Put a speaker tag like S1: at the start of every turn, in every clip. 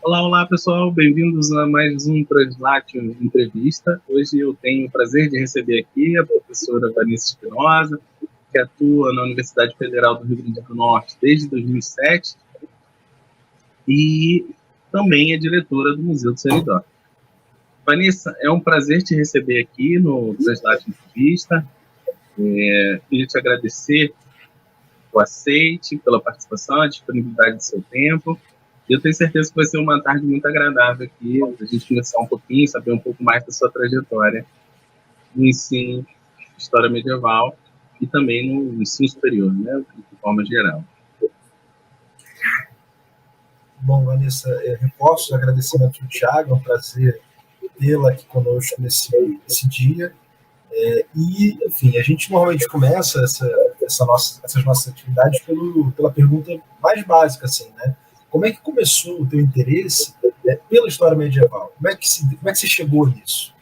S1: Olá, olá pessoal, bem-vindos a mais um Translatio Entrevista. Hoje eu tenho o prazer de receber aqui a professora Vanessa Espinosa, que atua na Universidade Federal do Rio Grande do Norte desde 2007 e também é diretora do Museu do Seridó. Vanessa, é um prazer te receber aqui no Translatio Entrevista. Queria te agradecer o aceite, pela participação, a disponibilidade do seu tempo. Eu tenho certeza que vai ser uma tarde muito agradável aqui, a gente conversar um pouquinho, saber um pouco mais da sua trajetória no ensino de história medieval e também no ensino superior, né, de forma geral.
S2: Bom, Vanessa, reforço o agradecimento do Thiago, é um prazer tê-la aqui conosco nesse dia. E, enfim, a gente normalmente começa essas nossas atividades pela pergunta mais básica, assim, né? Como é que começou o teu interesse pela história medieval? Como é que você chegou nisso?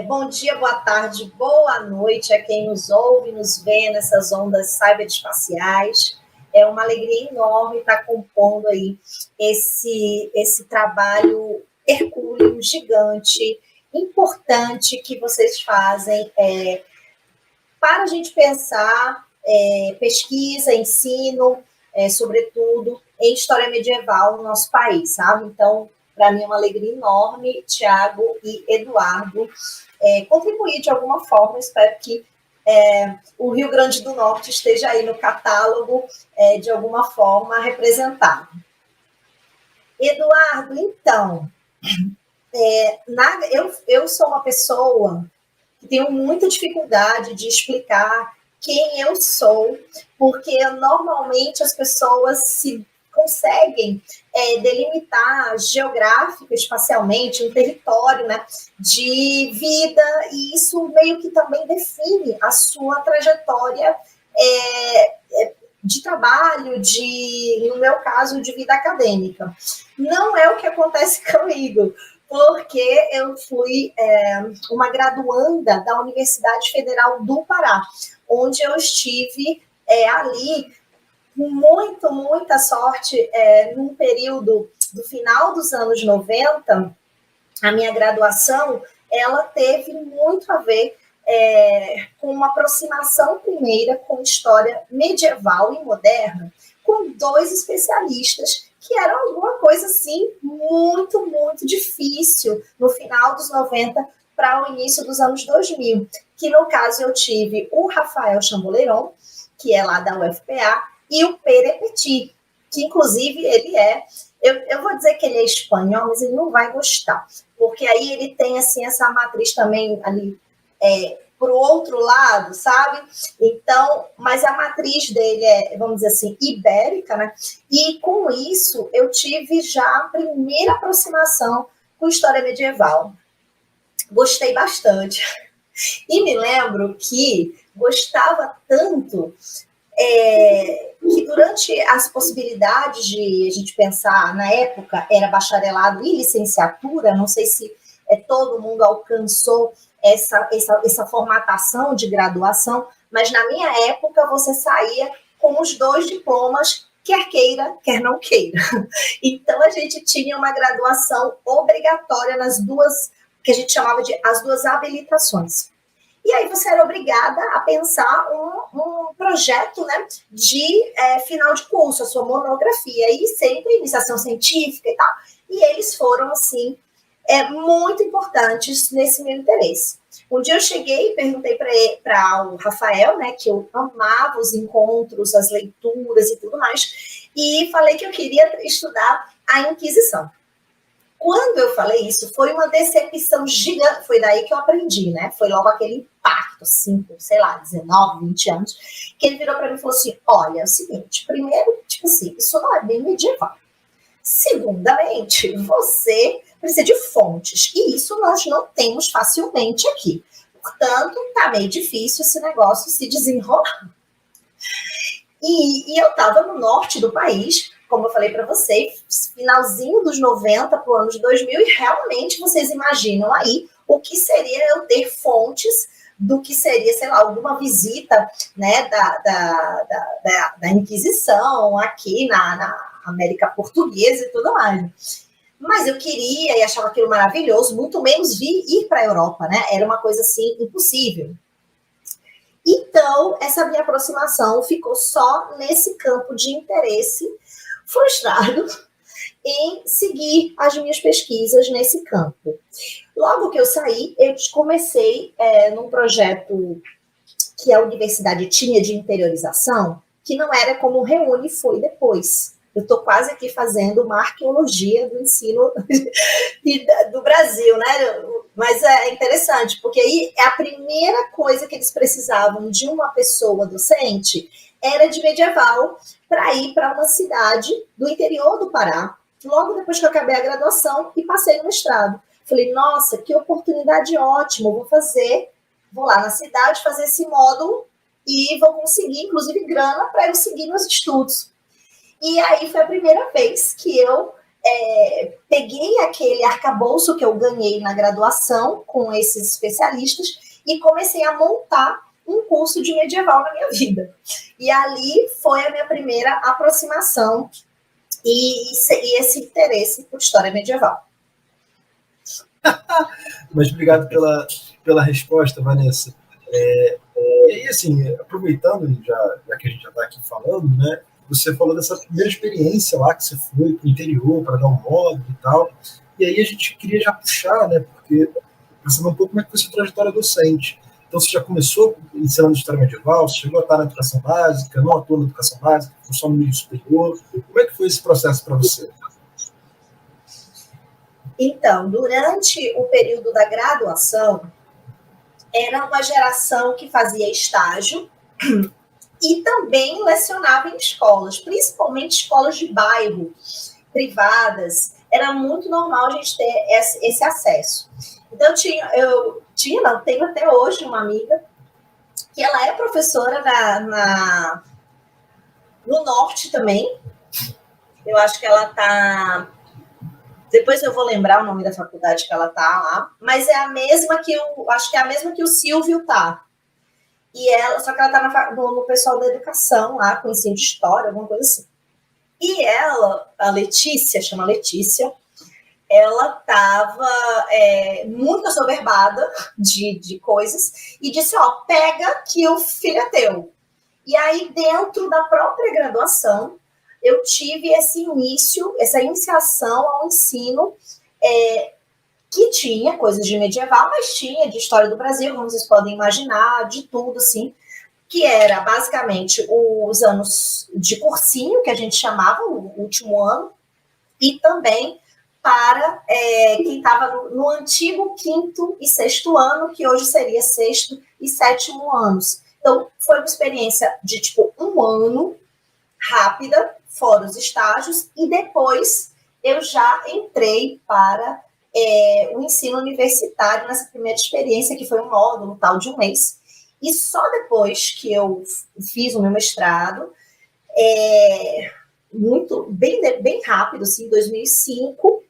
S3: Bom dia, boa tarde, boa noite a quem nos ouve, nos vê nessas ondas cyberespaciais. É uma alegria enorme estar compondo aí esse trabalho hercúleo, gigante, importante que vocês fazem para a gente pensar pesquisa, ensino, sobretudo em história medieval no nosso país, sabe? Então, para mim é uma alegria enorme, Tiago e Eduardo, contribuir de alguma forma. Espero que o Rio Grande do Norte esteja aí no catálogo, de alguma forma, representado. Eduardo, então, eu sou uma pessoa que tenho muita dificuldade de explicar quem eu sou, porque normalmente as pessoas se conseguem delimitar geográfico, espacialmente, um território, né, de vida, e isso meio que também define a sua trajetória de trabalho, no meu caso, de vida acadêmica. Não é o que acontece comigo, porque eu fui uma graduanda da Universidade Federal do Pará, onde eu estive ali com muita sorte, num período do final dos anos 90, a minha graduação, ela teve muito a ver com uma aproximação primeira com história medieval e moderna, com dois especialistas que era alguma coisa assim muito difícil no final dos 90 para o início dos anos 2000, que no caso eu tive o Rafael Chamboleiron, que é lá da UFPA, e o Pere Petit, que inclusive ele eu vou dizer que ele é espanhol, mas ele não vai gostar, porque aí ele tem assim essa matriz também ali para o outro lado, sabe? Então, mas a matriz dele vamos dizer assim, ibérica, né? E com isso eu tive já a primeira aproximação com história medieval. Gostei bastante. E me lembro que gostava tanto que durante as possibilidades de a gente pensar, na época era bacharelado e licenciatura, não sei se todo mundo alcançou essa formatação de graduação, mas na minha época você saía com os 2 diplomas, quer queira, quer não queira. Então a gente tinha uma graduação obrigatória nas duas, que a gente chamava de as 2 habilitações. E aí você era obrigada a pensar um projeto, né, de final de curso, a sua monografia, e sempre iniciação científica e tal. E eles foram, assim, muito importantes nesse meu interesse. Um dia eu cheguei e perguntei para o Rafael, né, que eu amava os encontros, as leituras e tudo mais, e falei que eu queria estudar a Inquisição. Quando eu falei isso, foi uma decepção gigante, foi daí que eu aprendi, né? Foi logo aquele impacto, assim, com, sei lá, 19, 20 anos, que ele virou para mim e falou assim, olha, é o seguinte, primeiro, tipo assim, isso não é bem medieval. Segundamente, você precisa de fontes, e isso nós não temos facilmente aqui. Portanto, tá meio difícil esse negócio se desenrolar. E eu estava no norte do país, como eu falei para vocês, finalzinho dos 90 para o ano de 2000, e realmente vocês imaginam aí o que seria eu ter fontes do que seria, sei lá, alguma visita, né, da Inquisição aqui América Portuguesa e tudo mais. Mas eu queria e achava aquilo maravilhoso, muito menos ir para a Europa, né? Era uma coisa assim impossível. Então, essa minha aproximação ficou só nesse campo de interesse, frustrado em seguir as minhas pesquisas nesse campo. Logo que eu saí, eu comecei num projeto que a universidade tinha de interiorização, que não era como o Reúne foi depois. Eu estou quase aqui fazendo uma arqueologia do ensino do Brasil, né? Mas é interessante, porque aí a primeira coisa que eles precisavam de uma pessoa docente era de medieval para ir para uma cidade do interior do Pará, logo depois que eu acabei a graduação e passei no mestrado. Falei, nossa, que oportunidade ótima, vou lá na cidade fazer esse módulo e vou conseguir, inclusive, grana para eu seguir meus estudos. E aí foi a primeira vez que eu peguei aquele arcabouço que eu ganhei na graduação com esses especialistas e comecei a montar um curso de medieval na minha vida. E ali foi a minha primeira aproximação e esse interesse por história medieval.
S2: Mas obrigado pela resposta, Vanessa. E aí, assim, aproveitando, já que a gente já está aqui falando, né? Você falou dessa primeira experiência lá que você foi para o interior para dar um módulo e tal. E aí a gente queria já puxar, né? Porque para saber um pouco como é que foi a sua trajetória docente. Então, você já começou ensinando história medieval, você chegou a estar na educação básica, não atuou na educação básica, foi só no nível superior. Como é que foi esse processo para você?
S3: Então, durante o período da graduação, era uma geração que fazia estágio e também lecionava em escolas, principalmente escolas de bairro, privadas. Era muito normal a gente ter esse acesso. Então, tenho até hoje uma amiga que ela é professora no Norte também. Eu acho que ela está... Depois eu vou lembrar o nome da faculdade que ela está lá, mas é a mesma que acho que é a mesma que o Silvio está. E ela, só que ela está no pessoal da educação lá, com ensino de história, alguma coisa assim. E ela, a Letícia, chama Letícia, ela estava muito assoberbada de coisas e disse, pega que o filho é teu. E aí, dentro da própria graduação, eu tive esse início, essa iniciação ao ensino que tinha coisas de medieval, mas tinha de história do Brasil, como vocês podem imaginar, de tudo, assim, que era basicamente os anos de cursinho, que a gente chamava, o último ano, e também para quem estava no antigo quinto e sexto ano, que hoje seria sexto e sétimo anos. Então, foi uma experiência de, um ano, rápida, fora os estágios, e depois eu já entrei para o ensino universitário nessa primeira experiência, que foi um módulo tal de um mês. E só depois que eu fiz o meu mestrado, bem rápido, assim, em 2005,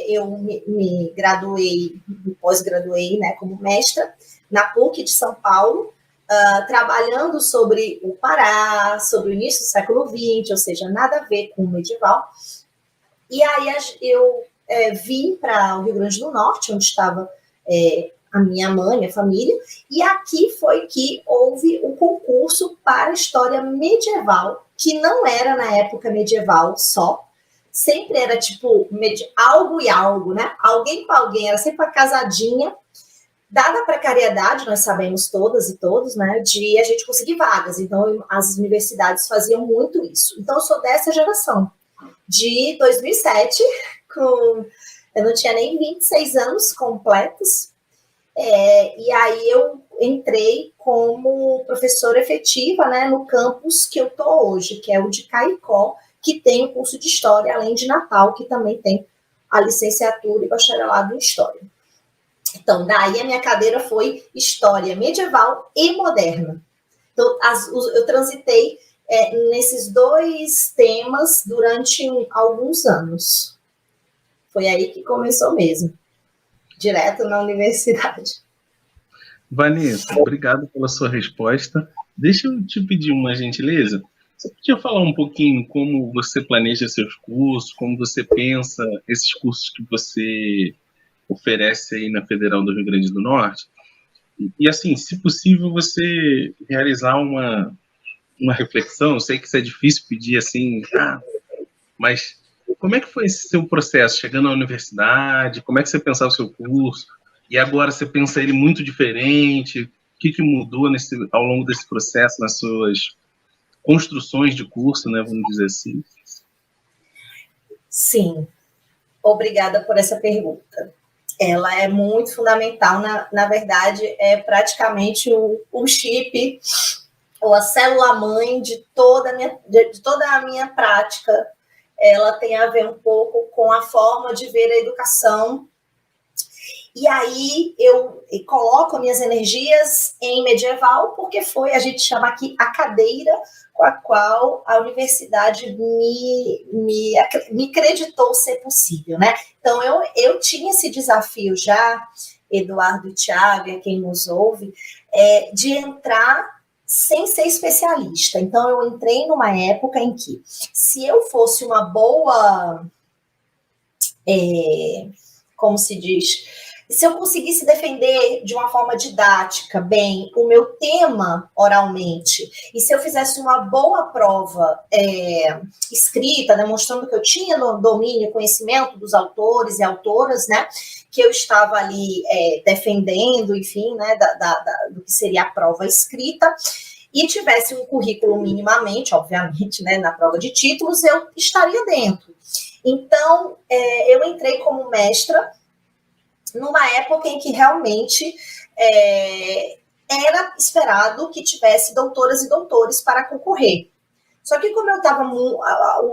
S3: eu me graduei, me pós-graduei, né, como mestra na PUC de São Paulo, trabalhando sobre o Pará, sobre o início do século XX, ou seja, nada a ver com o medieval. E aí eu vim para o Rio Grande do Norte, onde estava a minha mãe, minha família, e aqui foi que houve o concurso para história medieval, que não era na época medieval só, sempre era algo e algo, né? Alguém com alguém, era sempre uma casadinha. Dada a precariedade, nós sabemos todas e todos, né, de a gente conseguir vagas. Então, as universidades faziam muito isso. Então, eu sou dessa geração, de 2007, eu não tinha nem 26 anos completos, e aí eu entrei como professora efetiva, né, no campus que eu estou hoje, que é o de Caicó, que tem o curso de História, além de Natal, que também tem a licenciatura e bacharelado em História. Então, daí a minha cadeira foi História Medieval e Moderna. Então, eu transitei nesses dois temas durante alguns anos. Foi aí que começou mesmo, direto na universidade.
S1: Vanessa, obrigado pela sua resposta. Deixa eu te pedir uma gentileza. Você podia falar um pouquinho como você planeja seus cursos, como você pensa esses cursos que você oferece aí na Federal do Rio Grande do Norte? E assim, se possível, você realizar uma reflexão. Eu sei que isso é difícil pedir assim, mas como é que foi esse seu processo, chegando à universidade? Como é que você pensava o seu curso? E agora você pensa ele muito diferente? O que mudou ao longo desse processo, nas suas construções de curso, né, vamos dizer assim?
S3: Sim, obrigada por essa pergunta. Ela é muito fundamental, na verdade, é praticamente o chip, ou a célula-mãe de toda a minha prática. Ela tem a ver um pouco com a forma de ver a educação. E aí eu coloco minhas energias em medieval, porque a gente chama aqui a cadeira com a qual a universidade me acreditou ser possível, né? Então, eu tinha esse desafio já, Eduardo e Thiago, e quem nos ouve, de entrar sem ser especialista. Então, eu entrei numa época em que, se eu fosse uma boa, como se diz, se eu conseguisse defender de uma forma didática, bem, o meu tema oralmente, e se eu fizesse uma boa prova escrita, demonstrando que eu tinha domínio e conhecimento dos autores e autoras, né, que eu estava ali defendendo, enfim, né, do que seria a prova escrita, e tivesse um currículo minimamente, obviamente, né, na prova de títulos, eu estaria dentro. Então, eu entrei como mestra numa época em que realmente era esperado que tivesse doutoras e doutores para concorrer. Só que como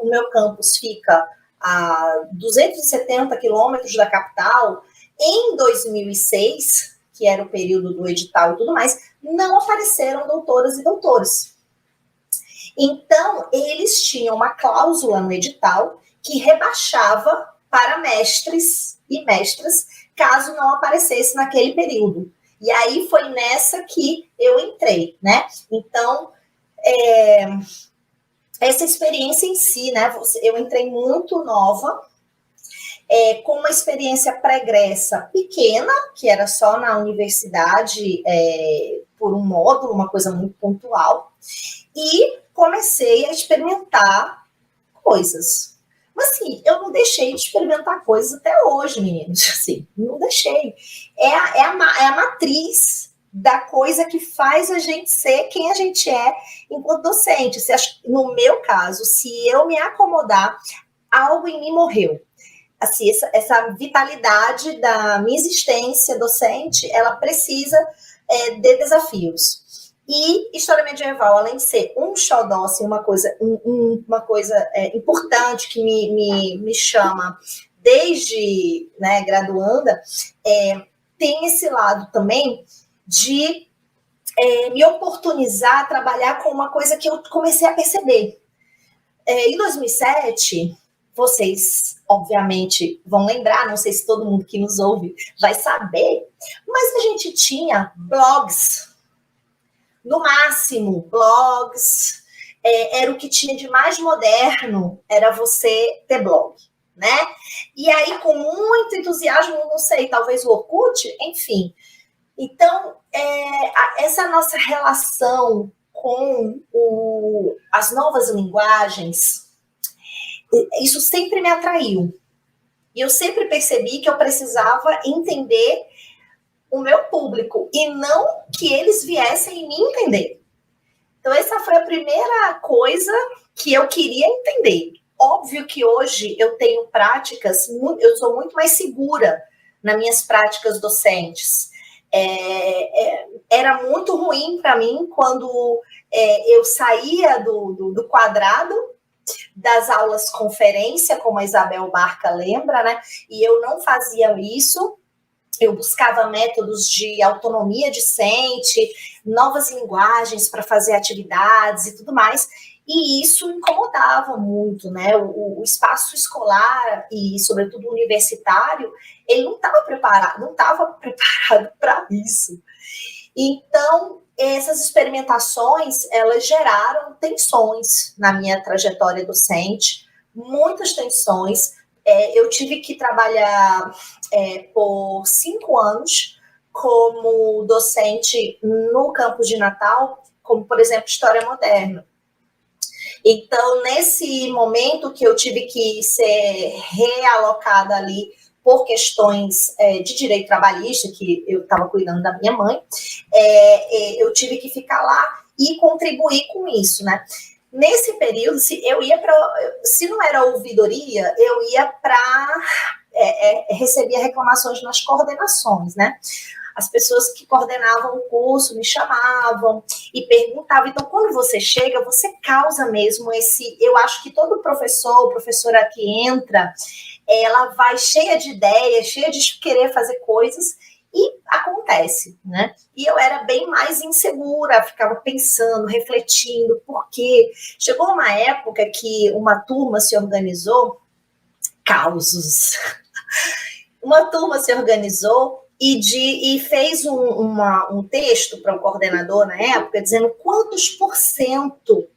S3: o meu campus fica a 270 quilômetros da capital, em 2006, que era o período do edital e tudo mais, não apareceram doutoras e doutores. Então, eles tinham uma cláusula no edital que rebaixava para mestres e mestras, caso não aparecesse naquele período. E aí foi nessa que eu entrei, né? Então, essa experiência em si, né? Eu entrei muito nova, com uma experiência pregressa pequena, que era só na universidade, por um módulo, uma coisa muito pontual, e comecei a experimentar coisas. Mas, assim, eu não deixei de experimentar coisas até hoje, meninos. Assim, não deixei. É a matriz da coisa que faz a gente ser quem a gente é enquanto docente. No meu caso, se eu me acomodar, algo em mim morreu. Assim, essa vitalidade da minha existência docente, ela precisa de desafios. E história medieval, além de ser um xodó, assim, uma coisa importante que me chama desde, né, graduanda, tem esse lado também de me oportunizar a trabalhar com uma coisa que eu comecei a perceber. Em 2007, vocês, obviamente, vão lembrar, não sei se todo mundo que nos ouve vai saber, mas a gente tinha blogs. No máximo, blogs, era o que tinha de mais moderno, era você ter blog, né? E aí, com muito entusiasmo, não sei, talvez o Orkut, enfim. Então, essa nossa relação com as novas linguagens, isso sempre me atraiu. E eu sempre percebi que eu precisava entender o meu público e não que eles viessem me entender. Então, essa foi a primeira coisa que eu queria entender. Óbvio que hoje eu tenho práticas, eu sou muito mais segura nas minhas práticas docentes. Era muito ruim para mim quando eu saía do quadrado das aulas conferência, como a Isabel Barca lembra, né? E eu não fazia isso. Eu buscava métodos de autonomia discente, novas linguagens para fazer atividades e tudo mais, e isso incomodava muito, né? O espaço escolar e, sobretudo, universitário, ele não estava preparado para isso. Então, essas experimentações, elas geraram tensões na minha trajetória docente, muitas tensões. Eu tive que trabalhar por 5 anos como docente no campus de Natal, como, por exemplo, História Moderna. Então, nesse momento que eu tive que ser realocada ali por questões de direito trabalhista, que eu estava cuidando da minha mãe, eu tive que ficar lá e contribuir com isso, né? Nesse período, se não era ouvidoria, eu ia para recebia reclamações nas coordenações, né? As pessoas que coordenavam o curso me chamavam e perguntavam. Então, quando você chega, você causa mesmo esse... Eu acho que todo professor, professora que entra, ela vai cheia de ideias, cheia de querer fazer coisas, e acontece, né? E eu era bem mais insegura, ficava pensando, refletindo, porque chegou uma época que uma turma se organizou, causos, uma turma se organizou e fez um texto para o coordenador na época, dizendo quantos %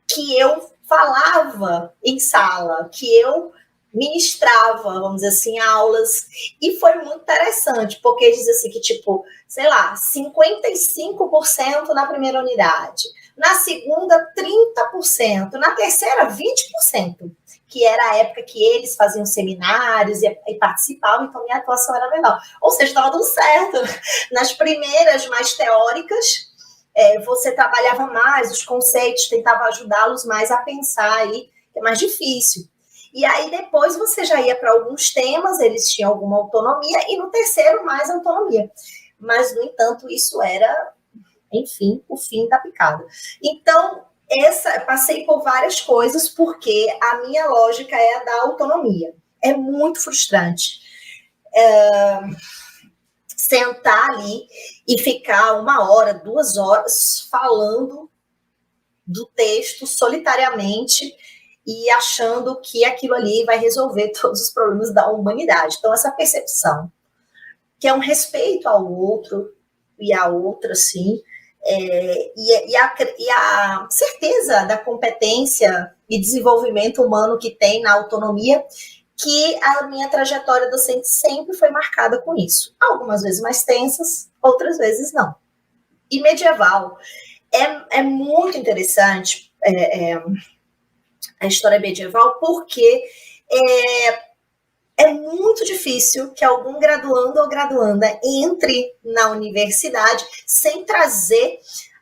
S3: que eu falava em sala, que eu ministrava, vamos dizer assim, aulas, e foi muito interessante, porque diz assim que, tipo, sei lá, 55% na primeira unidade, na segunda, 30%, na terceira, 20%, que era a época que eles faziam seminários e participavam, então minha atuação era legal. Ou seja, estava dando certo. Nas primeiras, mais teóricas, você trabalhava mais os conceitos, tentava ajudá-los mais a pensar aí, que é mais difícil. E aí, depois, você já ia para alguns temas, eles tinham alguma autonomia, e no terceiro, mais autonomia. Mas, no entanto, isso era, enfim, o fim da picada. Então, passei por várias coisas, porque a minha lógica é a da autonomia. É muito frustrante sentar ali e ficar 1 hora, 2 horas falando do texto solitariamente e achando que aquilo ali vai resolver todos os problemas da humanidade. Então, essa percepção, que é um respeito ao outro e à outra, sim, e a certeza da competência e desenvolvimento humano que tem na autonomia, que a minha trajetória docente sempre foi marcada com isso. Algumas vezes mais tensas, outras vezes não. E medieval é muito interessante, a história medieval, porque é muito difícil que algum graduando ou graduanda entre na universidade sem trazer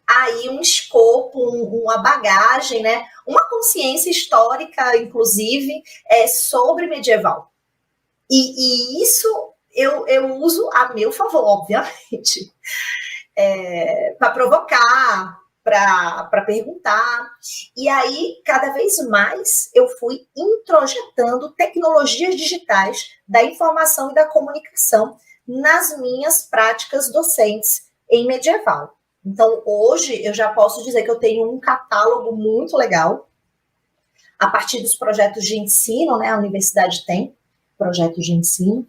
S3: aí um escopo, uma bagagem, né? Uma consciência histórica, inclusive, sobre medieval. E isso eu uso a meu favor, obviamente, para provocar, para perguntar. E aí, cada vez mais, eu fui introjetando tecnologias digitais da informação e da comunicação nas minhas práticas docentes em medieval. Então, hoje, eu já posso dizer que eu tenho um catálogo muito legal, a partir dos projetos de ensino, né? A universidade tem projetos de ensino,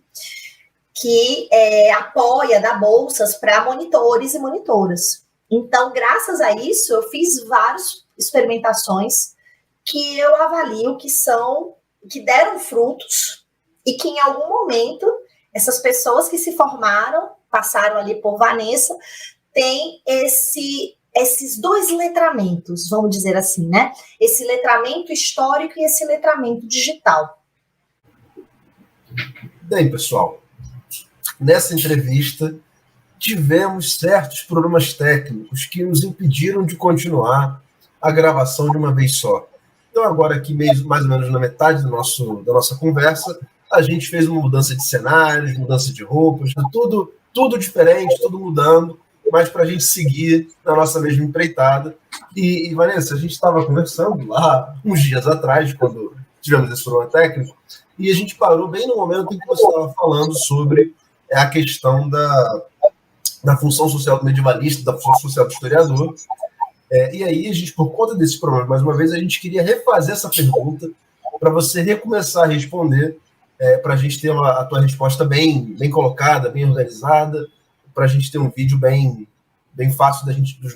S3: que apoia, dá bolsas para monitores e monitoras. Então, graças a isso, eu fiz várias experimentações que eu avalio que deram frutos e que, em algum momento, essas pessoas que se formaram, passaram ali por Vanessa, têm esses 2 letramentos, vamos dizer assim, né? Esse letramento histórico e esse letramento digital.
S2: Bem, pessoal, nessa entrevista, tivemos certos problemas técnicos que nos impediram de continuar a gravação de uma vez só. Então, agora aqui, mais ou menos na metade da nossa conversa, a gente fez uma mudança de cenários, mudança de roupas, tudo diferente, tudo mudando, mas para a gente seguir na nossa mesma empreitada. E Vanessa, a gente estava conversando lá uns dias atrás, quando tivemos esse problema técnico, e a gente parou bem no momento em que você estava falando sobre a questão da função social do medievalista, da função social do historiador. E aí, a gente, por conta desse problema, mais uma vez, a gente queria refazer essa pergunta para você recomeçar a responder, para a gente ter a tua resposta bem colocada, bem organizada, para a gente ter um vídeo bem bem fácil dos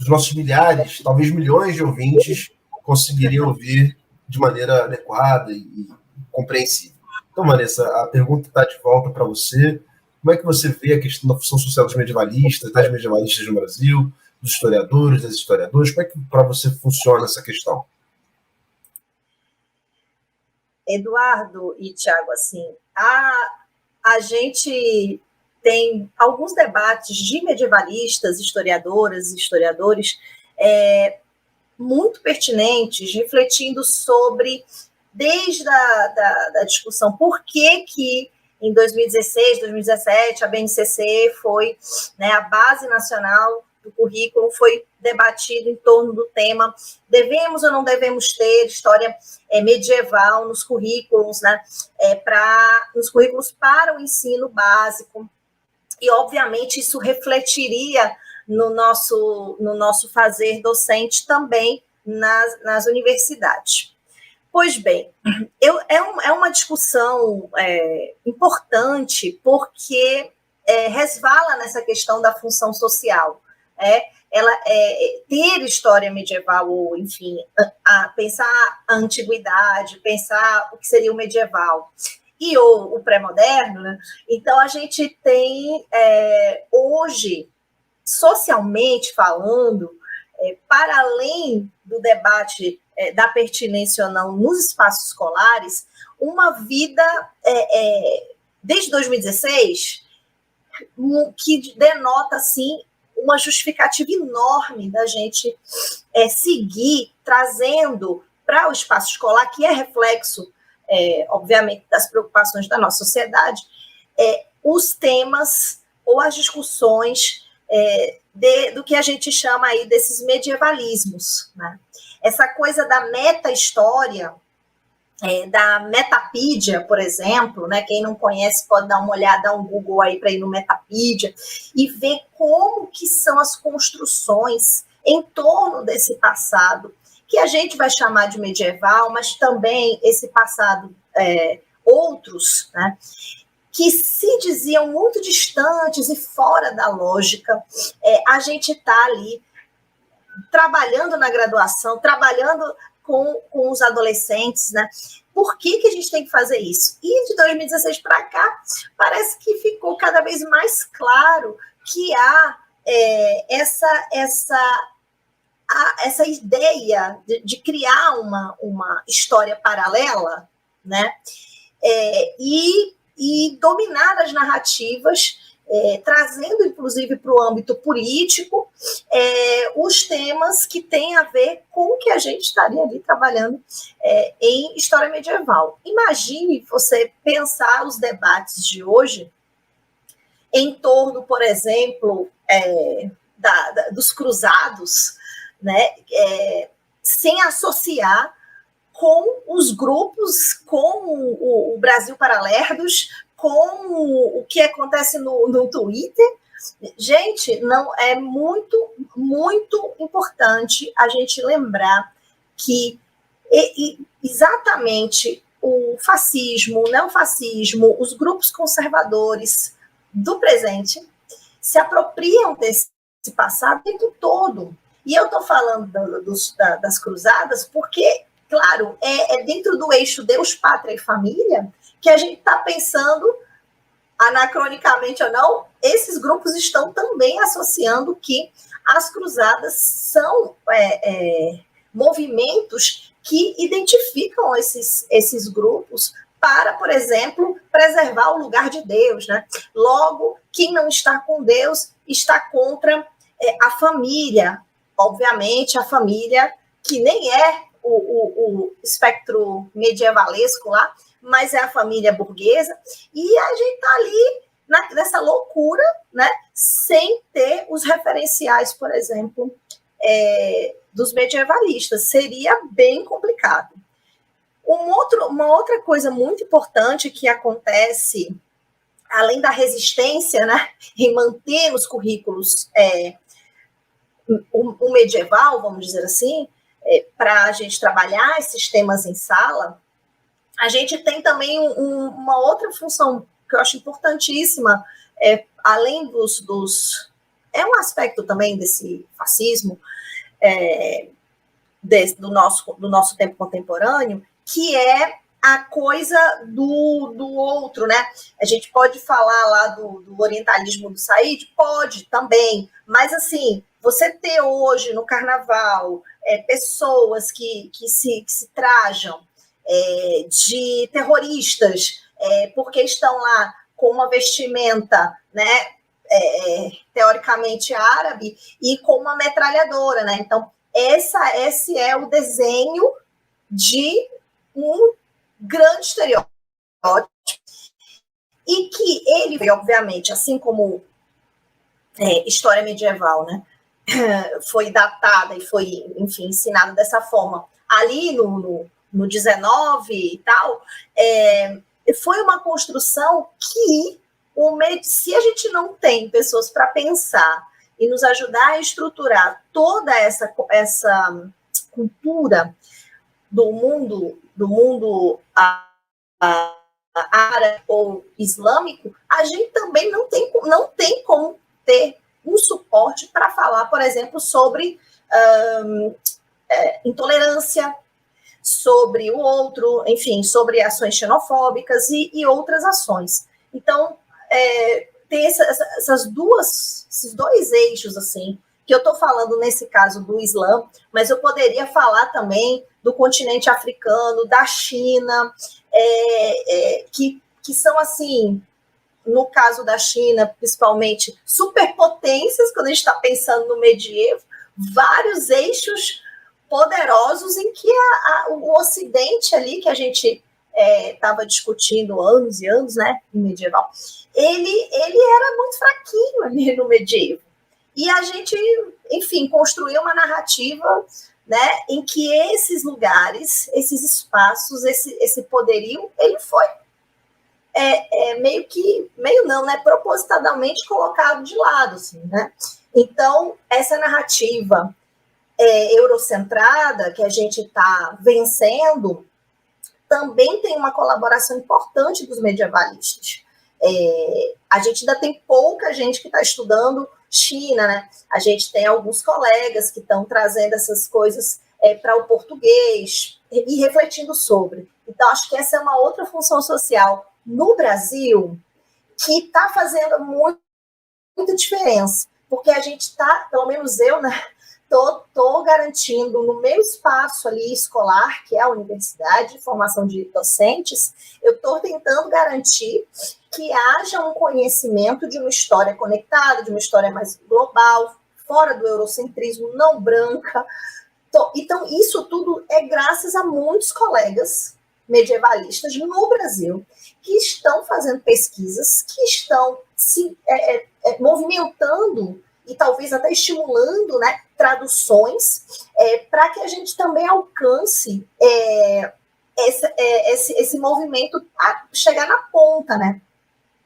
S2: nossos milhares, talvez milhões de ouvintes conseguiriam ouvir de maneira adequada e compreensível. Então, Vanessa, a pergunta está de volta para você. Como é que você vê a questão da função social dos medievalistas, das medievalistas no Brasil, dos historiadores, das historiadoras? Como é que para você funciona essa questão?
S3: Eduardo e Tiago, assim, a gente tem alguns debates de medievalistas, historiadoras e historiadores muito pertinentes, refletindo sobre, desde a discussão por que em 2016, 2017, a BNCC foi, né, a base nacional do currículo, foi debatido em torno do tema: devemos ou não devemos ter história medieval nos currículos, né, nos currículos para o ensino básico. E, obviamente, isso refletiria no nosso fazer docente também nas universidades. Pois bem, é uma discussão importante, porque resvala nessa questão da função social. Ter história medieval, ou, enfim, pensar a antiguidade, pensar o que seria o medieval e o pré-moderno, né? Então, a gente tem, hoje, socialmente falando, para além do debate da pertinência ou não nos espaços escolares, uma vida, desde 2016, que denota, assim, uma justificativa enorme da gente seguir trazendo para o espaço escolar, que é reflexo, obviamente, das preocupações da nossa sociedade, os temas ou as discussões do que a gente chama aí desses medievalismos, né? Essa coisa da meta-história, da Metapídia, por exemplo, né? Quem não conhece pode dar uma olhada, dar um Google aí para ir no Metapídia e ver como que são as construções em torno desse passado, que a gente vai chamar de medieval, mas também esse passado, outros, né, que se diziam muito distantes e fora da lógica. A gente está ali trabalhando na graduação, trabalhando com os adolescentes, né? Por que a gente tem que fazer isso? E de 2016 para cá, parece que ficou cada vez mais claro que há essa ideia de criar uma história paralela, né? E dominar as narrativas, trazendo, inclusive, para o âmbito político, os temas que têm a ver com o que a gente estaria ali trabalhando em história medieval. Imagine você pensar os debates de hoje em torno, por exemplo, dos cruzados, né, sem associar com os grupos, com o Brasil Paralerdos, com o que acontece no Twitter. Gente, não é muito, muito importante a gente lembrar que exatamente o fascismo, o neofascismo, os grupos conservadores do presente se apropriam desse passado o tempo todo. E eu estou falando das cruzadas porque, claro, dentro do eixo Deus, Pátria e Família que a gente está pensando, anacronicamente ou não, esses grupos estão também associando que as cruzadas são movimentos que identificam esses grupos para, por exemplo, preservar o lugar de Deus, né? Logo, quem não está com Deus está contra a família, obviamente, a família que nem é o espectro medievalesco lá, mas é a família burguesa, e a gente está ali nessa loucura, né, sem ter os referenciais, por exemplo, dos medievalistas. Seria bem complicado. Uma outra coisa muito importante que acontece, além da resistência, né, em manter nos currículos o medieval, vamos dizer assim, para a gente trabalhar esses temas em sala, a gente tem também uma outra função que eu acho importantíssima, além dos é um aspecto também desse fascismo, do nosso tempo contemporâneo, que é a coisa do outro, né? A gente pode falar lá do orientalismo do Said? Pode também, mas assim, você ter hoje no carnaval pessoas que se trajam de terroristas porque estão lá com uma vestimenta, né, teoricamente árabe e com uma metralhadora, né? Então, esse é o desenho de um grande estereótipo e que ele, obviamente, assim como história medieval, né, foi datada e foi, enfim, ensinada dessa forma ali no 19 e tal, foi uma construção que, se a gente não tem pessoas para pensar e nos ajudar a estruturar toda essa cultura do mundo árabe ou islâmico, a gente também não tem como ter um suporte para falar, por exemplo, sobre intolerância, sobre o outro, enfim, sobre ações xenofóbicas e outras ações. Então, tem esses dois eixos, assim, que eu estou falando nesse caso do Islã, mas eu poderia falar também do continente africano, da China, que são, assim, no caso da China, principalmente, superpotências, quando a gente está pensando no medievo, vários eixos poderosos em que o Ocidente ali, que a gente estava discutindo anos e anos, né, no medieval, ele era muito fraquinho ali no medievo. E a gente, enfim, construiu uma narrativa, né, em que esses lugares, esses espaços, esse poderio, ele foi meio não, né, propositadamente colocado de lado, assim, né? Então, essa narrativa eurocentrada que a gente está vencendo também tem uma colaboração importante dos medievalistas. A gente ainda tem pouca gente que está estudando China, né? A gente tem alguns colegas que estão trazendo essas coisas para o português e refletindo sobre. Então, acho que essa é uma outra função social no Brasil que está fazendo muita diferença, porque a gente está, pelo menos eu, né, estou garantindo no meu espaço ali escolar, que é a universidade de formação de docentes, eu estou tentando garantir que haja um conhecimento de uma história conectada, de uma história mais global, fora do eurocentrismo, não branca. Então, isso tudo é graças a muitos colegas medievalistas no Brasil que estão fazendo pesquisas, que estão se movimentando e talvez até estimulando, né, traduções, para que a gente também alcance esse movimento a chegar na ponta, né?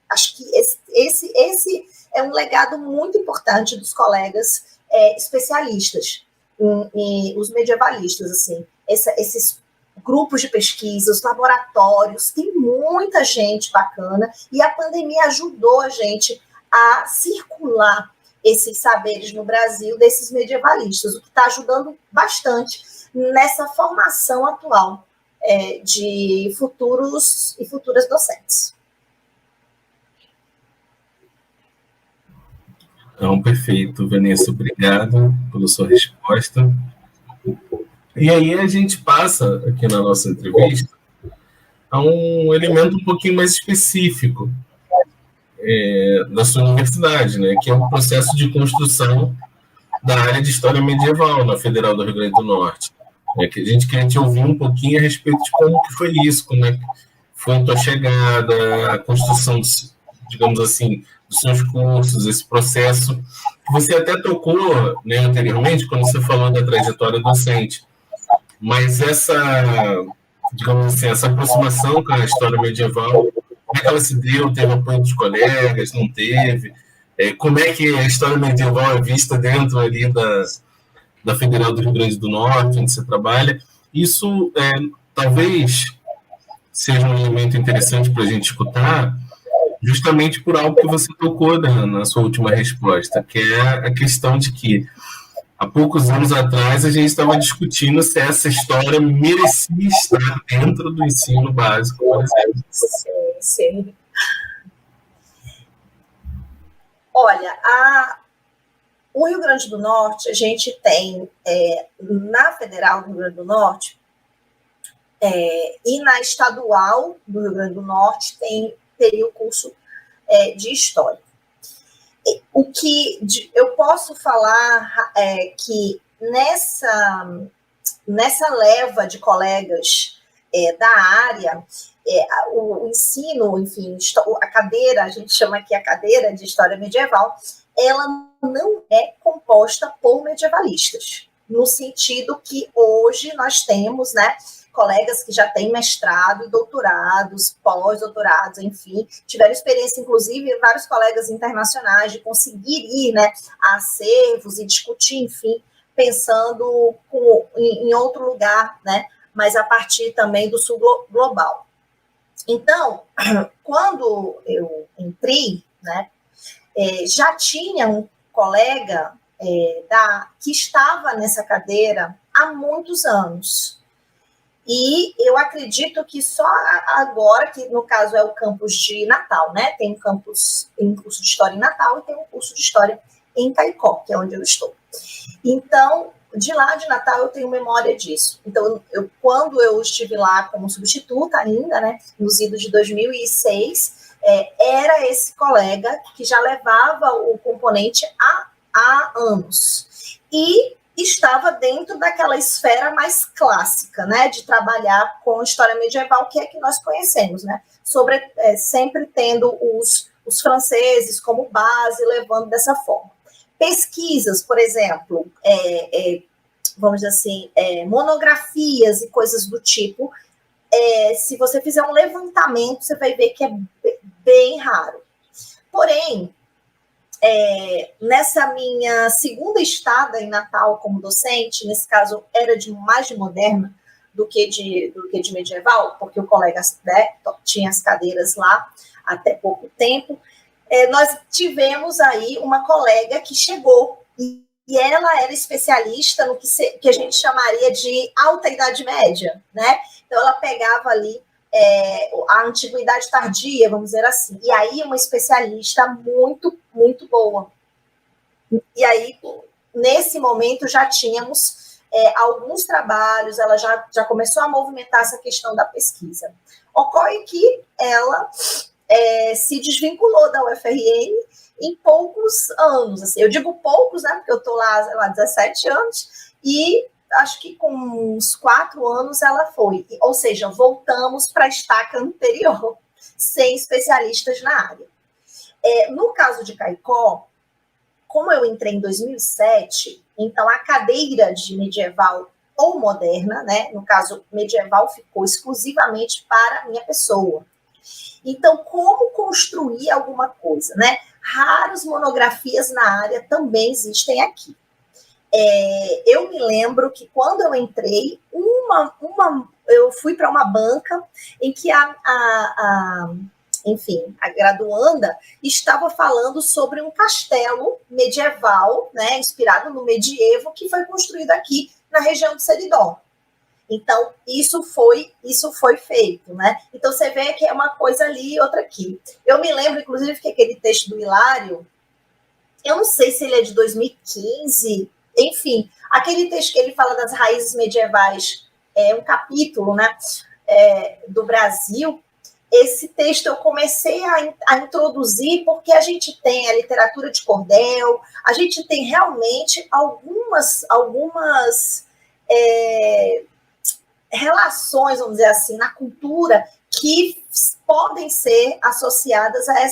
S3: Acho que esse é um legado muito importante dos colegas especialistas, e os medievalistas, assim, esses grupos de pesquisa, os laboratórios, tem muita gente bacana, e a pandemia ajudou a gente a circular esses saberes no Brasil desses medievalistas, o que está ajudando bastante nessa formação atual de futuros e futuras docentes.
S1: Então, perfeito, Vanessa, obrigado pela sua resposta. E aí a gente passa aqui na nossa entrevista a um elemento um pouquinho mais específico da sua universidade, né, que é o processo de construção da área de História Medieval na Federal do Rio Grande do Norte. Que a gente queria te ouvir um pouquinho a respeito de como que foi isso, como é que foi a tua chegada, a construção, digamos assim, dos seus cursos, esse processo. Você até tocou, né, anteriormente, quando você falou da trajetória docente, mas essa, digamos assim, essa aproximação com a história medieval, como é que ela se deu? Teve apoio dos colegas? Não teve? Como é que a história medieval é vista dentro ali da Federal do Rio Grande do Norte, onde você trabalha? Isso talvez seja um elemento interessante para a gente escutar,
S4: justamente por algo que você tocou na sua última resposta, que é a questão de que há poucos anos atrás a gente estava discutindo se essa história merecia estar dentro do ensino básico, por exemplo.
S3: Sim. Olha, o Rio Grande do Norte, a gente tem, na Federal do Rio Grande do Norte, e na Estadual do Rio Grande do Norte, teria o curso de História. O que eu posso falar é que nessa leva de colegas da área, o ensino, enfim, a cadeira, a gente chama aqui a cadeira de História Medieval, ela não é composta por medievalistas, no sentido que hoje nós temos, né, colegas que já têm mestrado e doutorados, pós-doutorados, enfim, tiveram experiência, inclusive, vários colegas internacionais de conseguir ir, né, a acervos e discutir, enfim, pensando em outro lugar, né, mas a partir também do sul global. Então, quando eu entrei, né, já tinha um colega que estava nessa cadeira há muitos anos. E eu acredito que só agora, que no caso é o campus de Natal, né? Tem um curso de História em Natal e tem um curso de História em Caicó, que é onde eu estou. Então, de lá de Natal eu tenho memória disso. Então, quando eu estive lá como substituta ainda, né? Nos idos de 2006, era esse colega que já levava o componente há anos. E estava dentro daquela esfera mais clássica, né, de trabalhar com história medieval, que é que nós conhecemos, né, sempre tendo os franceses como base, levando dessa forma. Pesquisas, por exemplo, vamos dizer assim, monografias e coisas do tipo, se você fizer um levantamento, você vai ver que é bem raro. Porém, nessa minha segunda estada em Natal como docente, nesse caso era mais de moderna do que de medieval, porque o colega, né, tinha as cadeiras lá até pouco tempo, nós tivemos aí uma colega que chegou e ela era especialista no que a gente chamaria de alta idade média, né? Então ela pegava ali a antiguidade tardia, vamos dizer assim. E aí uma especialista muito, muito boa. E aí, nesse momento, já tínhamos alguns trabalhos, ela já começou a movimentar essa questão da pesquisa. Ocorre que ela se desvinculou da UFRN em poucos anos. Assim, eu digo poucos, né, porque eu estou lá, sei lá, 17 anos, e acho que com uns 4 anos ela foi. Ou seja, voltamos para a estaca anterior, sem especialistas na área. No caso de Caicó, como eu entrei em 2007, então a cadeira de medieval ou moderna, né, no caso medieval, ficou exclusivamente para a minha pessoa. Então, como construir alguma coisa, né? Raras monografias na área também existem aqui. Eu me lembro que quando eu entrei, eu fui para uma banca em que enfim, a graduanda estava falando sobre um castelo medieval, né, inspirado no medievo, que foi construído aqui na região do Seridó. Então, isso foi feito, né? Então, você vê que é uma coisa ali e outra aqui. Eu me lembro, inclusive, que aquele texto do Hilário, eu não sei se ele é de 2015, enfim, aquele texto que ele fala das raízes medievais, um capítulo, né, do Brasil. Esse texto eu comecei a introduzir porque a gente tem a literatura de cordel, a gente tem realmente algumas relações, vamos dizer assim, na cultura que podem ser associadas a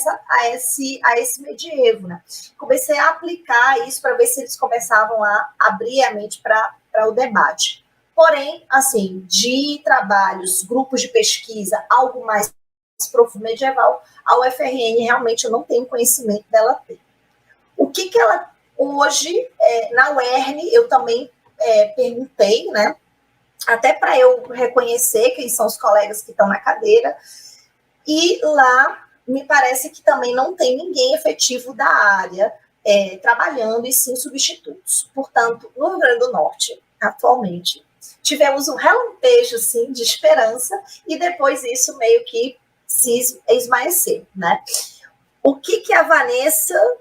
S3: esse medievo, né? Comecei a aplicar isso para ver se eles começavam a abrir a mente para o debate. Porém, assim, de trabalhos, grupos de pesquisa, algo mais profundo medieval, a UFRN realmente eu não tenho conhecimento dela ter. O que ela hoje, na UERN, eu também perguntei, né? Até para eu reconhecer quem são os colegas que estão na cadeira, e lá me parece que também não tem ninguém efetivo da área trabalhando, e sim substitutos. Portanto, no Rio Grande do Norte, atualmente, tivemos um relampejo, sim, de esperança, e depois isso meio que se esmaeceu, né? O que a Vanessa,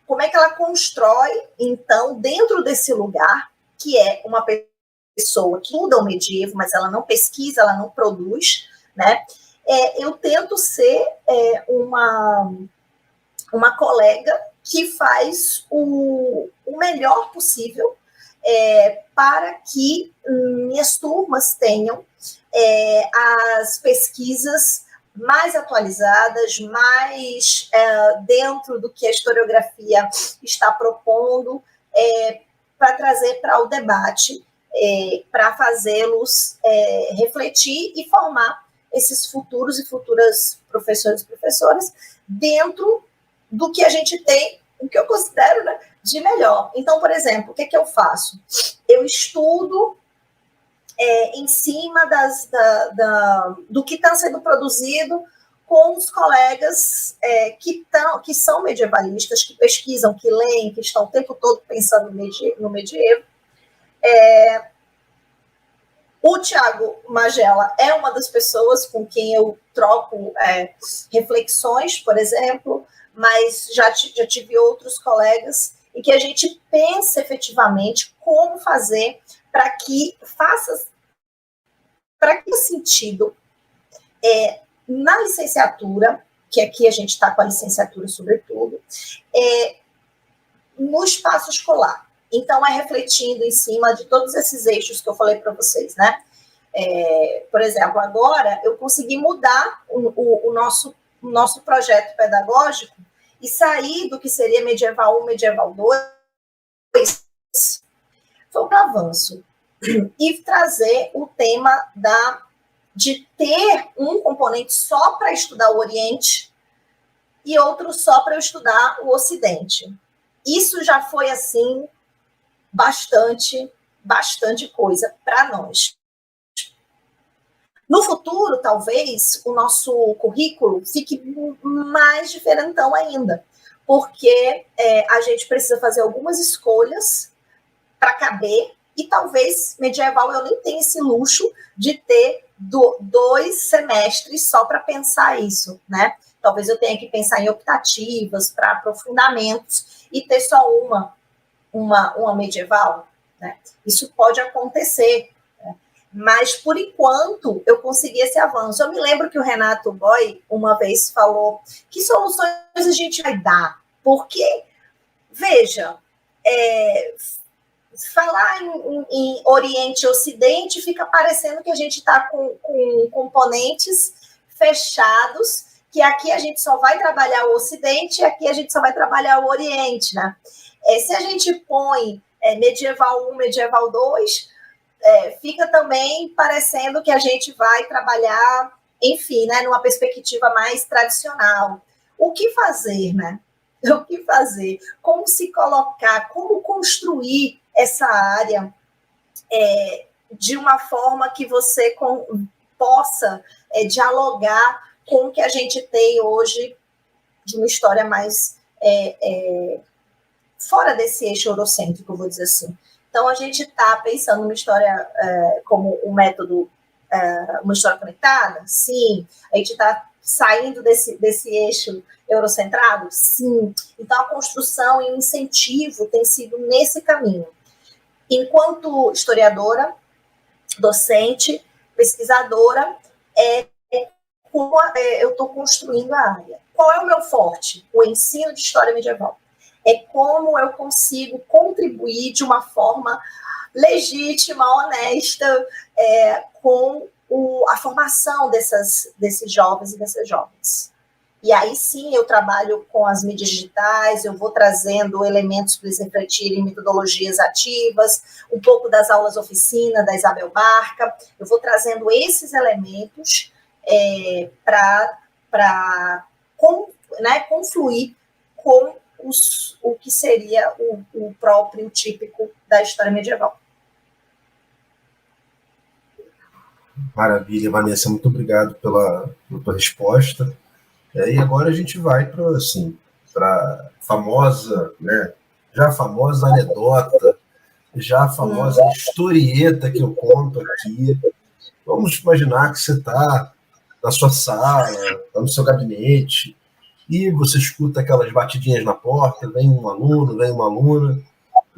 S3: como é que ela constrói, então, dentro desse lugar, que é uma pessoa que estuda o medievo, mas ela não pesquisa, ela não produz, né? Eu tento ser uma colega que faz o melhor possível para que minhas turmas tenham as pesquisas mais atualizadas, mais dentro do que a historiografia está propondo, para trazer para o debate, para fazê-los refletir e formar esses futuros e futuras professores e professoras dentro do que a gente tem, o que eu considero, né, de melhor. Então, por exemplo, o que eu faço? Eu estudo em cima do que está sendo produzido com os colegas que são medievalistas, que pesquisam, que leem, que estão o tempo todo pensando no medievo. O Tiago Magela é uma das pessoas com quem eu troco reflexões, por exemplo, mas já tive outros colegas, e que a gente pensa efetivamente como fazer para que o sentido na licenciatura, que aqui a gente está com a licenciatura sobretudo, no espaço escolar. Então, refletindo em cima de todos esses eixos que eu falei para vocês, né? Por exemplo, agora eu consegui mudar o nosso projeto pedagógico e sair do que seria medieval 1, medieval 2, foi um avanço. E trazer o tema de ter um componente só para estudar o Oriente e outro só para estudar o Ocidente. Isso já foi, assim, bastante coisa para nós. No futuro, talvez, o nosso currículo fique mais diferentão ainda, porque a gente precisa fazer algumas escolhas para caber, e talvez medieval eu nem tenha esse luxo de ter 2 semestres só para pensar isso, né? Talvez eu tenha que pensar em optativas para aprofundamentos e ter só uma medieval, né? Isso pode acontecer, né? Mas, por enquanto, eu consegui esse avanço. Eu me lembro que o Renato Boy, uma vez, falou que soluções a gente vai dar, porque, veja, falar em Oriente e Ocidente fica parecendo que a gente está com componentes fechados, que aqui a gente só vai trabalhar o Ocidente e aqui a gente só vai trabalhar o Oriente, né? Se a gente põe medieval 1, medieval 2, fica também parecendo que a gente vai trabalhar, enfim, né, numa perspectiva mais tradicional. O que fazer, né? O que fazer? Como se colocar, como construir essa área de uma forma que você possa dialogar com o que a gente tem hoje de uma história mais fora desse eixo eurocêntrico, vou dizer assim. Então, a gente está pensando numa história como um método, uma história conectada? Sim. A gente está saindo desse eixo eurocentrado? Sim. Então, a construção e o incentivo tem sido nesse caminho. Enquanto historiadora, docente, pesquisadora, eu estou construindo a área. Qual é o meu forte? O ensino de história medieval. Como eu consigo contribuir de uma forma legítima, honesta, com a formação desses jovens e dessas jovens. E aí sim eu trabalho com as mídias digitais, eu vou trazendo elementos para eles refletirem metodologias ativas, um pouco das aulas oficina da Isabel Barca, eu vou trazendo esses elementos para confluir com o que seria o próprio típico da história medieval.
S2: Maravilha, Vanessa, muito obrigado pela tua resposta. E agora a gente vai para assim, a famosa, né, já famosa anedota, já famosa historieta que eu conto aqui. Vamos imaginar que você está na sua sala, está no seu gabinete, e você escuta aquelas batidinhas na porta, vem um aluno, vem uma aluna.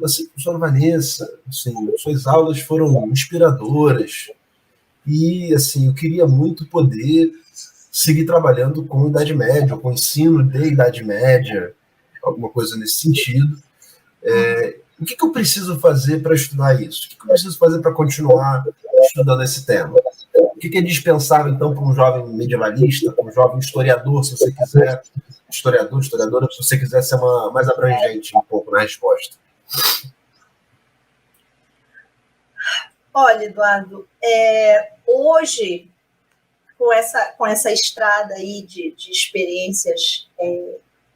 S2: Assim, professora Vanessa, assim, suas aulas foram inspiradoras, e assim, eu queria muito poder seguir trabalhando com Idade Média, ou com ensino de Idade Média, alguma coisa nesse sentido. O que eu preciso fazer para estudar isso? O que eu preciso fazer para continuar estudando esse tema? O que é dispensável, então, para um jovem medievalista, para um jovem historiador, se você quiser, historiadora, se você quiser ser mais abrangente um pouco na resposta?
S3: Olha, Eduardo, hoje, com essa estrada aí de experiências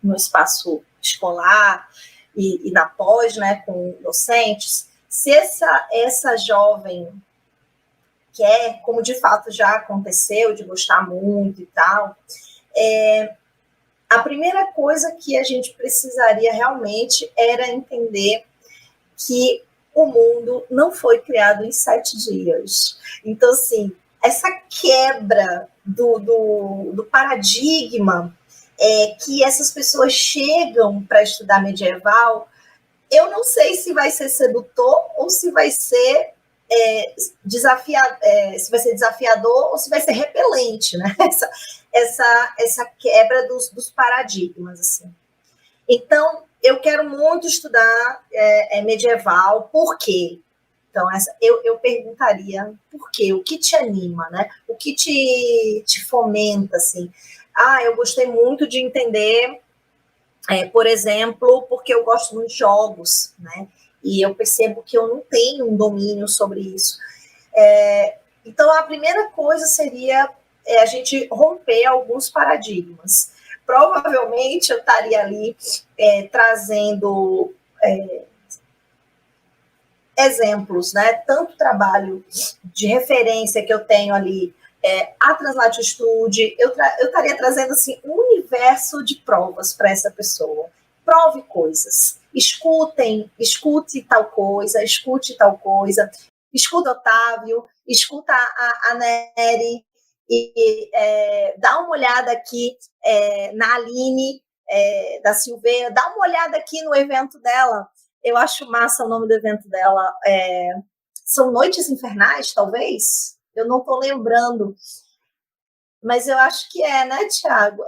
S3: no espaço escolar e na pós, né, com docentes, se essa jovem quer, como de fato já aconteceu, de gostar muito e tal, a primeira coisa que a gente precisaria realmente era entender que o mundo não foi criado em 7 dias. Então, assim, essa quebra do paradigma que essas pessoas chegam para estudar medieval, eu não sei se vai ser sedutor ou se vai ser se vai ser desafiador ou se vai ser repelente, né? Essa quebra dos paradigmas, assim. Então, eu quero muito estudar medieval. Por quê? Então, eu perguntaria por quê? O que te anima, né? O que te fomenta, assim? Eu gostei muito de entender, por exemplo, porque eu gosto muito de jogos, né? E eu percebo que eu não tenho um domínio sobre isso. Então, a primeira coisa seria a gente romper alguns paradigmas. Provavelmente eu estaria ali trazendo exemplos, né? Tanto trabalho de referência que eu tenho ali, a Translatitude, eu estaria trazendo assim, um universo de provas para essa pessoa. Prove coisas. Escute tal coisa, escuta Otávio, escuta a Nery, e dá uma olhada aqui na Aline da Silveira, dá uma olhada aqui no evento dela. Eu acho massa o nome do evento dela. São Noites Infernais, talvez? Eu não estou lembrando. Mas eu acho que né, Tiago?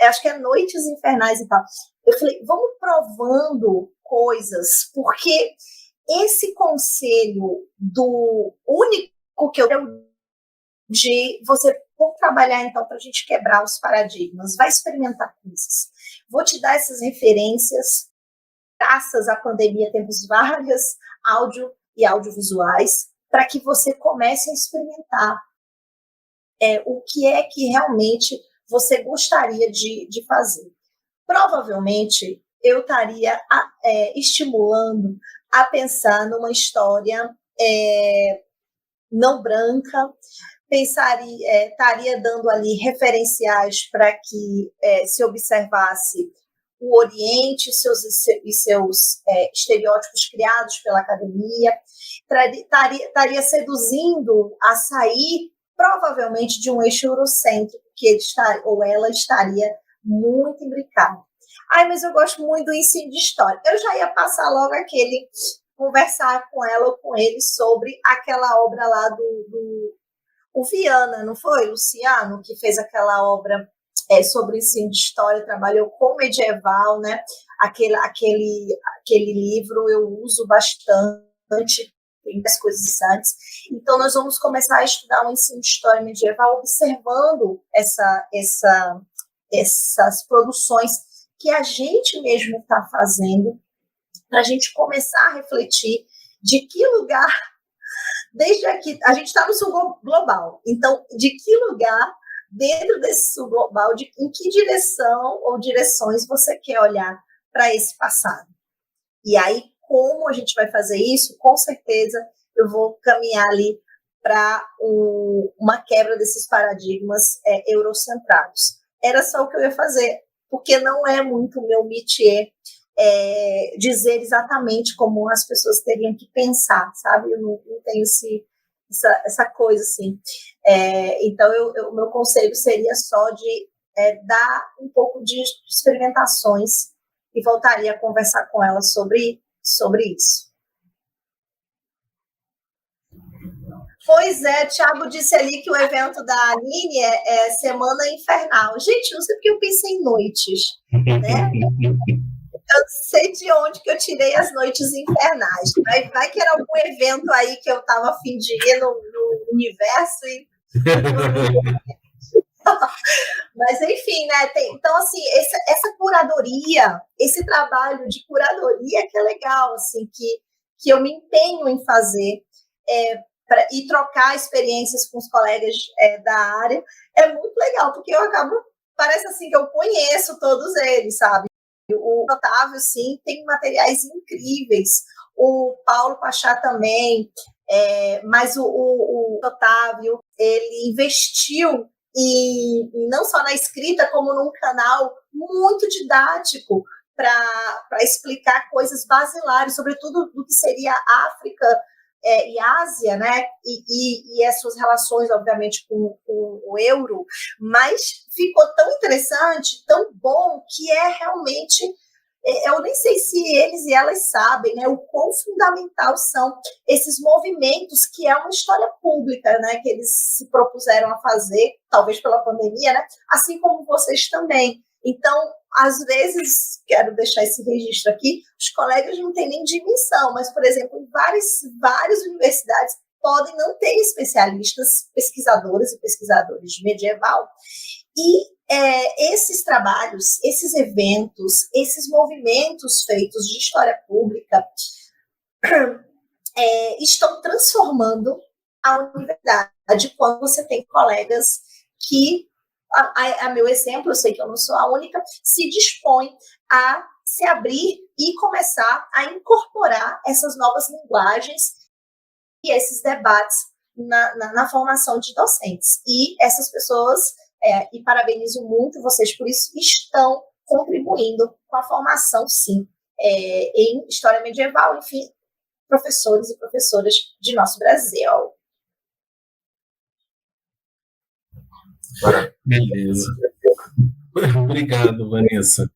S3: Acho que é Noites Infernais e tal. Eu falei, vamos provando coisas, porque esse conselho do único que eu tenho de você trabalhar, então, para a gente quebrar os paradigmas, vai experimentar coisas. Vou te dar essas referências. Graças à pandemia, temos várias áudio e audiovisuais para que você comece a experimentar o que é que realmente você gostaria de fazer. Provavelmente, eu estaria estimulando a pensar numa história não branca, estaria dando ali referenciais para que se observasse o Oriente e seus estereótipos criados pela academia, estaria seduzindo a sair provavelmente de um eixo eurocêntrico que ela estaria muito imbricada. Mas eu gosto muito do ensino de história. Eu já ia passar logo conversar com ela ou com ele sobre aquela obra lá o Viana, não foi? Luciano, que fez aquela obra sobre ensino de história, trabalhou com medieval, né? Aquele livro eu uso bastante, tem as coisas antes. Então, nós vamos começar a estudar o ensino de história medieval observando essas produções que a gente mesmo está fazendo, para a gente começar a refletir de que lugar, desde aqui, a gente está no sul global, então, de que lugar dentro desse sul global, em que direção ou direções você quer olhar para esse passado. E aí, como a gente vai fazer isso? Com certeza, eu vou caminhar ali para uma quebra desses paradigmas eurocentrados. Era só o que eu ia fazer, porque não é muito o meu métier dizer exatamente como as pessoas teriam que pensar, sabe? Eu não tenho essa coisa assim. Então, o meu conselho seria só de dar um pouco de experimentações e voltaria a conversar com ela sobre isso. Pois é, Thiago disse ali que o evento da Aline é Semana Infernal. Gente, não sei porque eu pensei em noites, né? Eu não sei de onde que eu tirei as noites infernais. Vai que era algum evento aí que eu estava a fim de ir no universo e... Mas, enfim, né? Então, assim, essa curadoria, esse trabalho de curadoria que é legal, assim, que eu me empenho em fazer e trocar experiências com os colegas da área, é muito legal, porque parece assim que eu conheço todos eles, sabe? O Otávio, sim, tem materiais incríveis, o Paulo Pachá também, mas o Otávio, ele investiu não só na escrita, como num canal muito didático para explicar coisas basilares, sobretudo do que seria África e Ásia, né? E as suas relações, obviamente, com o euro, mas ficou tão interessante, tão bom, que realmente... Eu nem sei se eles e elas sabem, né, o quão fundamental são esses movimentos, que é uma história pública, né, que eles se propuseram a fazer, talvez pela pandemia, né, assim como vocês também. Então, às vezes, quero deixar esse registro aqui, os colegas não têm nem dimensão, mas, por exemplo, em várias universidades podem não ter especialistas, pesquisadoras e pesquisadores de medieval, e esses trabalhos, esses eventos, esses movimentos feitos de história pública estão transformando a universidade quando você tem colegas que, a meu exemplo, eu sei que eu não sou a única, se dispõem a se abrir e começar a incorporar essas novas linguagens e esses debates na formação de docentes. E essas pessoas... e parabenizo muito vocês por isso, estão contribuindo com a formação, sim, em História Medieval, enfim, professores e professoras de nosso Brasil.
S4: Beleza. Obrigado, Vanessa.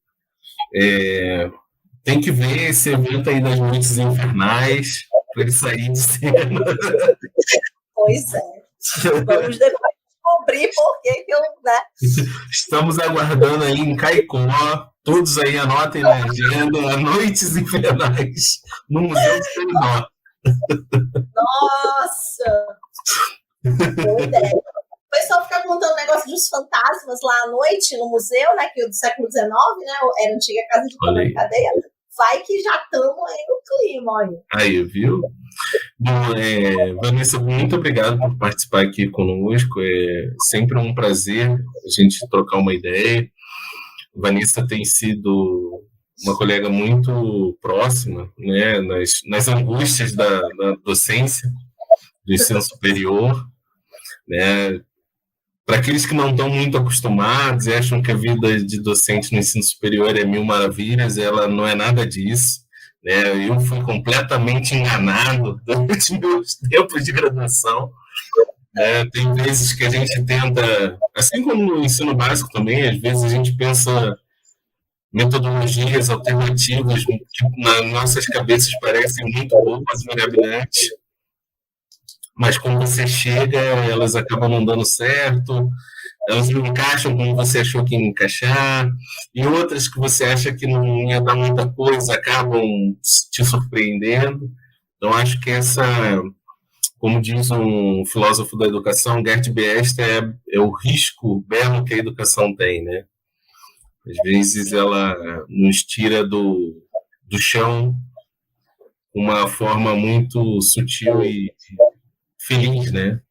S4: Tem que ver esse evento aí das noites infernais, para ele sair de cena.
S3: Pois é. Vamos depois descobrir por que eu... Né?
S4: Estamos aguardando aí em Caicó. Todos aí anotem na agenda Noites Infernais no Museu do Seridó.
S3: Nossa! Boa ideia. O pessoal fica contando negócio dos fantasmas lá à noite no museu, né? Que é do século XIX, né? Era a antiga casa de comando cadeia. Vai que já estamos aí no clima, olha.
S4: Aí, viu? Bom, Vanessa, muito obrigado por participar aqui conosco. É sempre um prazer a gente trocar uma ideia. Vanessa tem sido uma colega muito próxima, né, nas angústias da docência, do ensino superior, né? Para aqueles que não estão muito acostumados e acham que a vida de docente no ensino superior é mil maravilhas, ela não é nada disso. Né? Eu fui completamente enganado durante meus tempos de graduação. Tem vezes que a gente tenta, assim como no ensino básico também, às vezes a gente pensa metodologias alternativas que nas nossas cabeças parecem muito boas, mirabolantes, mas quando você chega, elas acabam não dando certo, elas não encaixam como você achou que ia encaixar, e outras que você acha que não ia dar muita coisa acabam te surpreendendo. Então, acho que como diz um filósofo da educação, Gert Biester, é o risco belo que a educação tem, né? Às vezes ela nos tira do chão de uma forma muito sutil e feliz, né?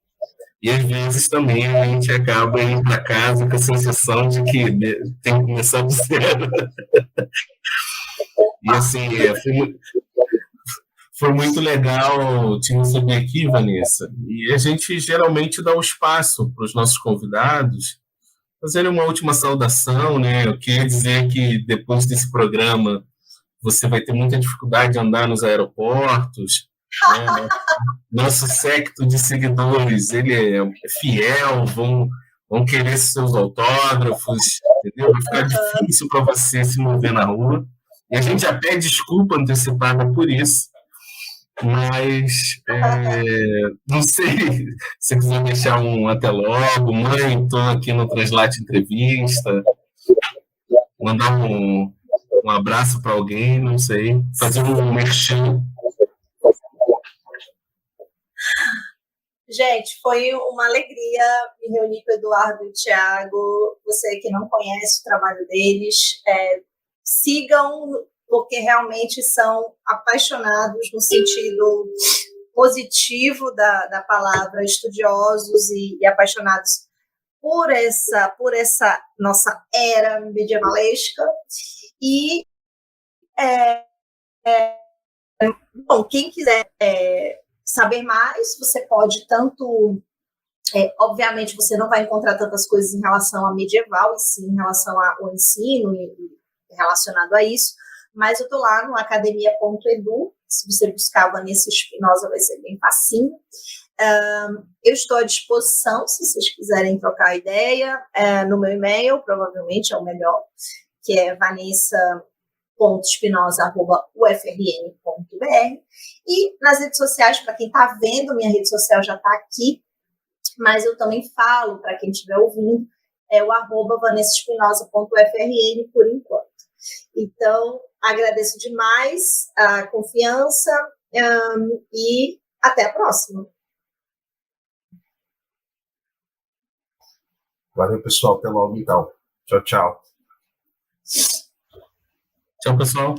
S4: E às vezes também a gente acaba indo para casa com a sensação de que tem que começar do zero. E assim, Foi muito legal te receber aqui, Vanessa. E a gente geralmente dá um espaço para os nossos convidados fazerem uma última saudação, né? Eu queria dizer que depois desse programa você vai ter muita dificuldade de andar nos aeroportos, né? Nosso séquito de seguidores, ele é fiel, vão querer seus autógrafos, entendeu? Vai ficar difícil para você se mover na rua. E a gente já pede desculpa antecipada por isso, mas não sei se você quiser deixar um até logo, mãe, estou aqui no Translate Entrevista, mandar um abraço para alguém, não sei, fazer um merchan.
S3: Gente, foi uma alegria me reunir com o Eduardo e o Thiago. Você que não conhece o trabalho deles, sigam, porque realmente são apaixonados no sentido positivo da palavra, estudiosos e apaixonados por essa nossa era medievalesca. E, bom, quem quiser saber mais, você pode tanto... obviamente, você não vai encontrar tantas coisas em relação a medieval, e sim em relação ao ensino e relacionado a isso, mas eu estou lá no academia.edu, se você buscar Vanessa Espinosa vai ser bem facinho. Eu estou à disposição, se vocês quiserem trocar ideia, no meu e-mail, provavelmente é o melhor, que é vanessa.espinosa@ufrn.br, e nas redes sociais, para quem está vendo, minha rede social já está aqui, mas eu também falo, para quem estiver ouvindo, é o @vanessaespinosa.ufrn por enquanto. Então, agradeço demais a confiança e até a próxima.
S2: Valeu, pessoal. Até logo, então. Tchau, tchau.
S4: Tchau, pessoal.